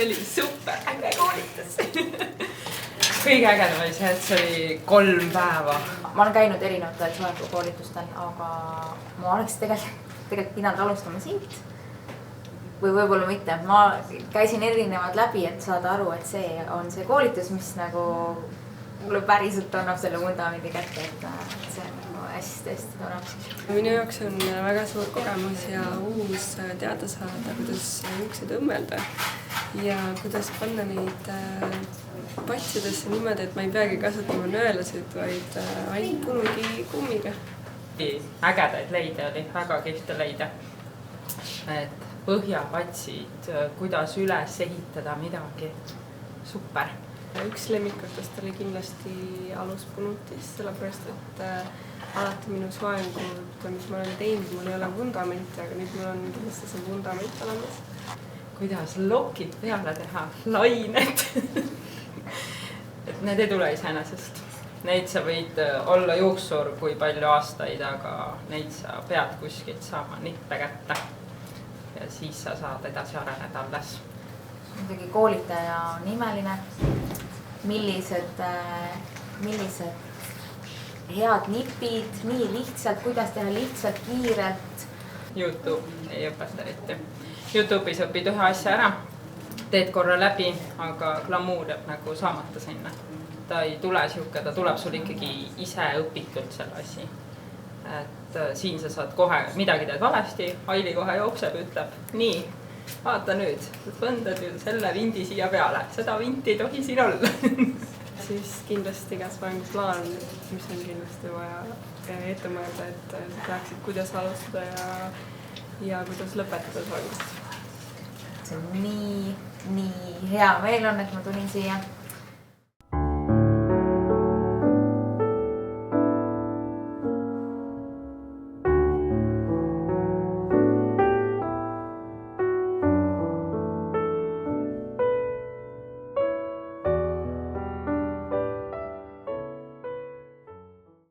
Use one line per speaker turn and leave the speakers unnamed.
see oli super äge koolitus. Kõige ägedam oli see, et see oli 3 päeva.
Ma olen käinud erinevatel soengukoolitustel, aga ma oleks tegelikult pidanud alustama siit. Või võib-olla mitte. Ma käisin erinevad läbi, et saada aru, et see on see koolitus, mis nagu mulle päriselt annab selle vundamendi kätte, et see on nagu hästi tore.
Minu jaoks on väga suur kogemus ja uus teada saada, kuidas juukseid õmmelda ja kuidas panna neid patsidesse niimoodi, et ma ei peagi kasutama nõelasid, vaid ainult punugi kummiga.
Ägedaid leide oli, väga kihvt leida. Et põhjapatsid, kuidas üles ehitada midagi. Super.
Üks lemmikutest oli kindlasti aluspunutis, sellepärast, et alati minu soengud, mis ma olen teinud, mul ei ole vundamenti, aga nüüd mul on kindlasti see vundament olemas.
Kuidas lokid peale teha, lained. Et need ei tule iseenesest. Neid sa võid olla juuksur kui palju aastaid, aga neid sa pead kuskilt saama nippe kätte. Ja siis sa saad edasi areneda alles.
Muidugi koolitaja on imeline. Millised head nipid, nii lihtsalt, kuidas teha lihtsalt, kiirelt.
YouTube ei õpeta eriti. YouTube'is õpid ühe asja ära, teed korra läbi, aga glamuur jääb nagu saamata sinna. Ta ei tule siuke, ta tuleb sul ikkagi ise õpitult selle asi. Et siin sa saad kohe midagi teed valesti, Aili kohe jookseb, ütleb, nii, vaata nüüd, võndad ju selle vindi siia peale, seda vinti ei tohi siin olla.
Siis kindlasti ka soenguplaan, mis on kindlasti vaja ette mõelda, et teaksid, kuidas alustada ja kuidas lõpetada soengust.
See on nii hea meel on, et ma tulin siia.